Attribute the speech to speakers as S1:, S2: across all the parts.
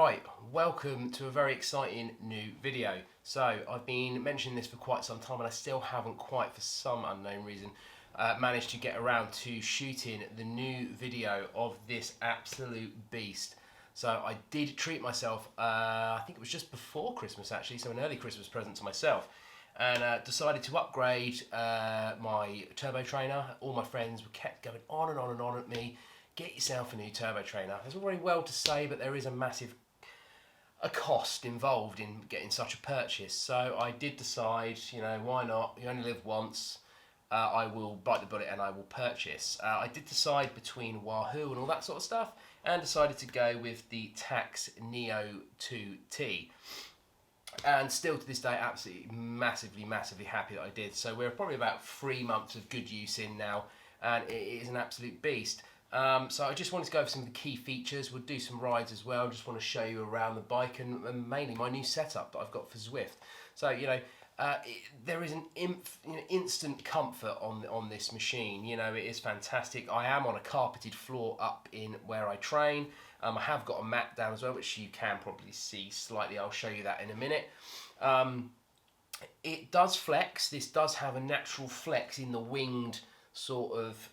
S1: Right, welcome to a very exciting new video. So I've been mentioning this for quite some time and I still haven't quite, for some unknown reason, managed to get around to shooting the new video of this absolute beast. So I did treat myself, I think it was just before Christmas actually, so an early Christmas present to myself, and decided to upgrade my turbo trainer. All my friends kept going on and on and on at me. Get yourself a new turbo trainer. There's all very well to say, but there is a cost involved in getting such a purchase. So I did decide, you know, why not? You only live once. I will bite the bullet and I will purchase. I did decide between Wahoo and all that sort of stuff, and decided to go with the Tacx Neo 2T. And still to this day, absolutely massively happy that I did. So we're probably about 3 months of good use in now, and it is an absolute beast. So I just wanted to go over some of the key features. We'll do some rides as well. Just want to show you around the bike and mainly my new setup that I've got for Zwift. So there is an instant comfort on this machine. You know, it is fantastic. I am on a carpeted floor up in where I train. I have got a mat down as well, which you can probably see slightly. I'll show you that in a minute. It does flex. This does have a natural flex in the winged sort of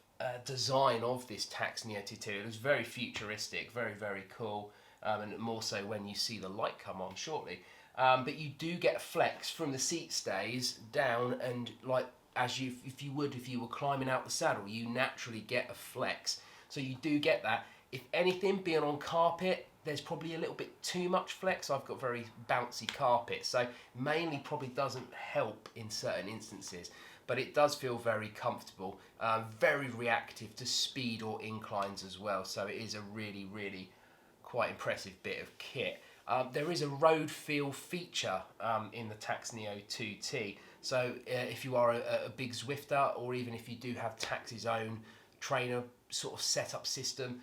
S1: design of this Tacx Neo 2T. It was very futuristic, very cool, and more so when you see the light come on shortly. But you do get flex from the seat stays down, and like if you were climbing out the saddle, you naturally get a flex. So you do get that. If anything, being on carpet, there's probably a little bit too much flex. I've got very bouncy carpet, so mainly probably doesn't help in certain instances. But it does feel very comfortable, very reactive to speed or inclines as well. So it is a really quite impressive bit of kit. There is a road feel feature in the Tacx Neo 2T. So if you are a big Zwifter, or even if you do have Tacx's own trainer sort of setup system,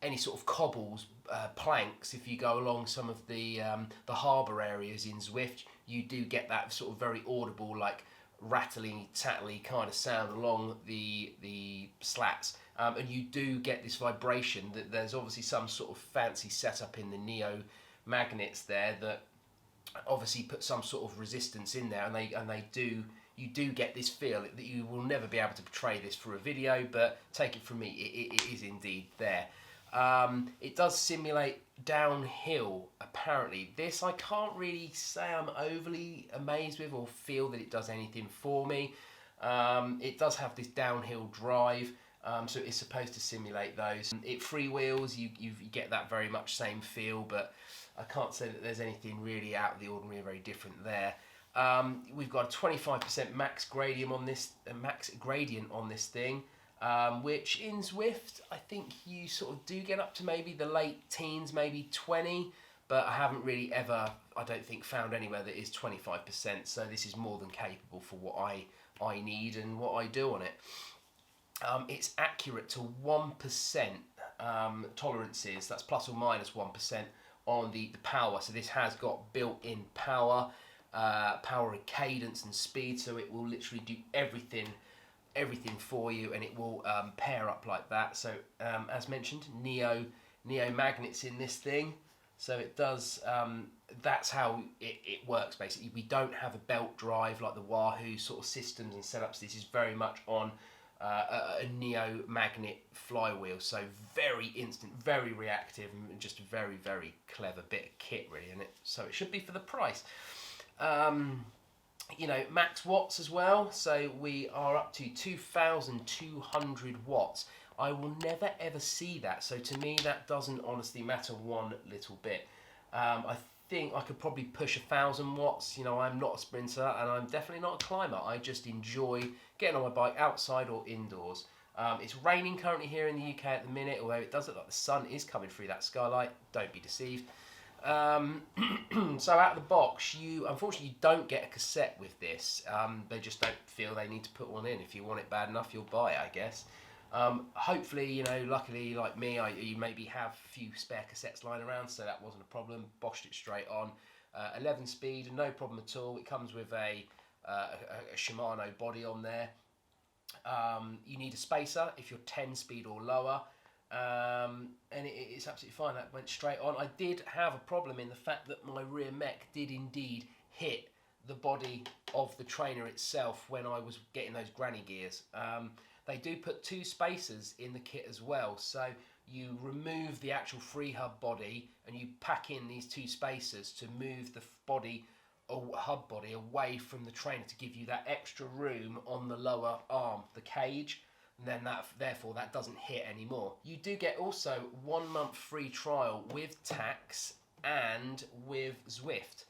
S1: any sort of cobbles, planks, if you go along some of the harbour areas in Zwift, you do get that sort of very audible, like rattly, tattly kind of sound along the slats, and you do get this vibration. That there's obviously some sort of fancy setup in the Neo magnets there that obviously put some sort of resistance in there, and you do get this feel that you will never be able to portray this for a video, but take it from me, it is indeed there. It does simulate downhill, apparently. This I can't really say I'm overly amazed with or feel that it does anything for me. It does have this downhill drive, so it's supposed to simulate those. It freewheels, you get that very much same feel, but I can't say that there's anything really out of the ordinary or very different there. We've got a 25% max gradient on this thing. Which in Zwift, I think you sort of do get up to maybe the late teens, maybe 20, but I haven't really ever, I don't think, found anywhere that is 25%, so this is more than capable for what I need and what I do on it. It's accurate to 1% tolerances, that's plus or minus 1% on the power, so this has got built-in power and cadence and speed, so it will literally do everything for you, and it will pair up like that. So as mentioned, Neo magnets in this thing, so it does, that's how it works basically. We don't have a belt drive like the Wahoo sort of systems and setups. This is very much on a Neo magnet flywheel, so very instant, very reactive, and just a very clever bit of kit really in it, so it should be for the price. You know, max watts as well, so we are up to 2,200 watts. I will never ever see that, so to me that doesn't honestly matter one little bit. I think I could probably push 1,000 watts. You know, I'm not a sprinter and I'm definitely not a climber. I just enjoy getting on my bike outside or indoors. It's raining currently here in the UK at the minute, although it does look like the sun is coming through that skylight. Don't be deceived. So out of the box, you unfortunately don't get a cassette with this. They just don't feel they need to put one in. If you want it bad enough, you'll buy it, I guess. Hopefully, you know, luckily, like me, you maybe have a few spare cassettes lying around, so that wasn't a problem. Boshed it straight on. 11 speed, no problem at all. It comes with a Shimano body on there. You need a spacer if you're 10 speed or lower. and it's absolutely fine. That went straight on. I did have a problem in the fact that my rear mech did indeed hit the body of the trainer itself when I was getting those granny gears. They do put 2 spacers in the kit as well, so you remove the actual free hub body and you pack in these 2 spacers to move the body or hub body away from the trainer to give you that extra room on the lower arm, the cage, and then therefore that doesn't hit anymore. You do get also 1 month free trial with Tacx and with Zwift,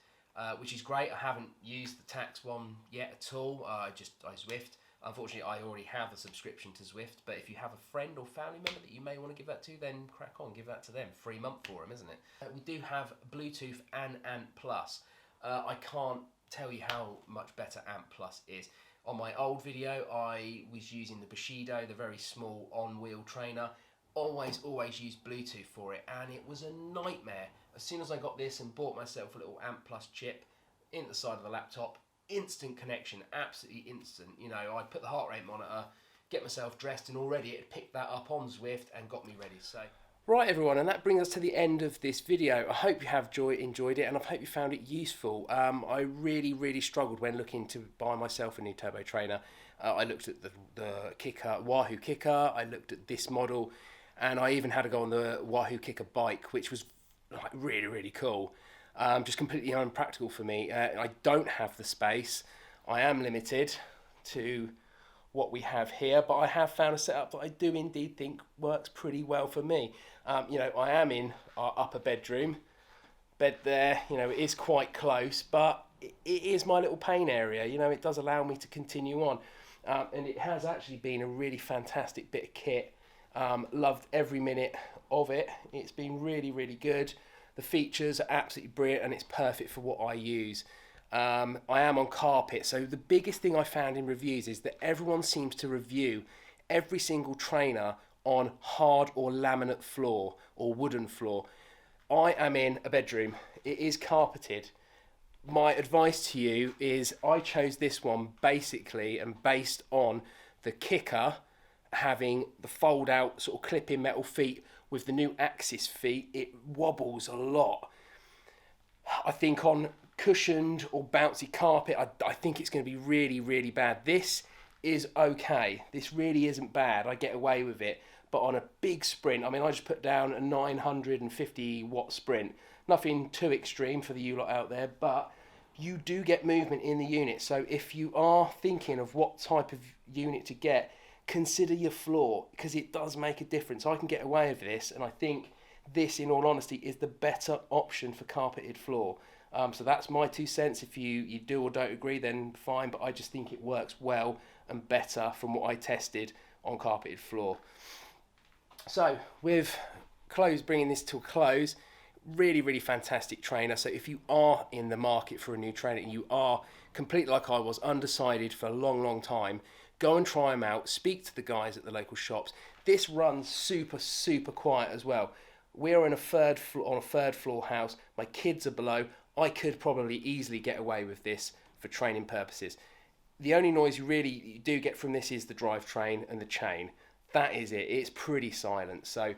S1: which is great. I haven't used the Tacx one yet at all. I Zwift. Unfortunately, I already have a subscription to Zwift, but if you have a friend or family member that you may want to give that to, then crack on, give that to them. Free month for them, isn't it? We do have Bluetooth and Ant Plus. I can't tell you how much better Ant Plus is. On my old video, I was using the Bushido, the very small on-wheel trainer. Always used Bluetooth for it, and it was a nightmare. As soon as I got this and bought myself a little Ant Plus chip in the side of the laptop, instant connection, absolutely instant. You know, I put the heart rate monitor, get myself dressed, and already it picked that up on Zwift and got me ready. So, right everyone, and that brings us to the end of this video. I hope you have enjoyed it, and I hope you found it useful. I really struggled when looking to buy myself a new turbo trainer. I looked at the Kicker, Wahoo Kicker, I looked at this model, and I even had to go on the Wahoo Kicker bike, which was like really cool. Just completely unpractical for me. I don't have the space. I am limited to what we have here, but I have found a setup that I do indeed think works pretty well for me. You know, I am in our upper bedroom. Bed there, you know, it is quite close, but it is my little pain area. You know, it does allow me to continue on. And it has actually been a really fantastic bit of kit. Loved every minute of it. It's been really good. The features are absolutely brilliant, and it's perfect for what I use. I am on carpet, so the biggest thing I found in reviews is that everyone seems to review every single trainer on hard or laminate floor or wooden floor. I am in a bedroom. It is carpeted. My advice to you is I chose this one basically and based on the Kicker having the fold out sort of clip-in metal feet. With the new Axis feet, it wobbles a lot. I think on cushioned or bouncy carpet, I think it's going to be really bad. This is okay. This really isn't bad. I get away with it. But on a big sprint, I mean, I just put down a 950 watt sprint. Nothing too extreme for the you lot out there, but you do get movement in the unit. So if you are thinking of what type of unit to get, consider your floor, because it does make a difference. I can get away with this, and I think this, in all honesty, is the better option for carpeted floor. So that's my 2 cents. If you do or don't agree, then fine, but I just think it works well and better from what I tested on carpeted floor. So with bringing this to a close, really fantastic trainer. So if you are in the market for a new trainer and you are completely like I was, undecided for a long time, go and try them out. Speak to the guys at the local shops. This runs super quiet as well. We're in a third floor house. My kids are below. I could probably easily get away with this for training purposes. The only noise you do get from this is the drivetrain and the chain. That is it. It's pretty silent. So,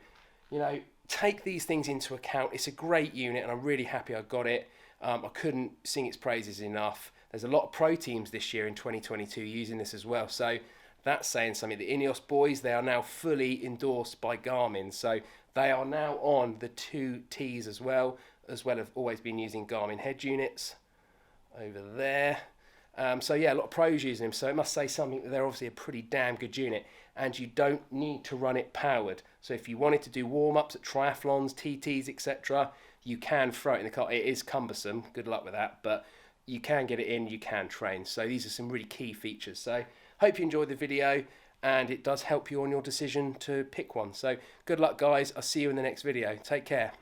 S1: you know, take these things into account. It's a great unit, and I'm really happy I got it. I couldn't sing its praises enough. There's a lot of pro teams this year in 2022 using this as well. So that's saying something. The Ineos boys, they are now fully endorsed by Garmin. So they are now on the 2Ts as well as always been using Garmin head units over there. So yeah, a lot of pros using them. So it must say something that they're obviously a pretty damn good unit, and you don't need to run it powered. So if you wanted to do warm-ups at triathlons, TTs, etc., you can throw it in the car. It is cumbersome. Good luck with that. But you can get it in, you can train. So these are some really key features. So hope you enjoyed the video, and it does help you on your decision to pick one. So good luck guys, I'll see you in the next video. Take care.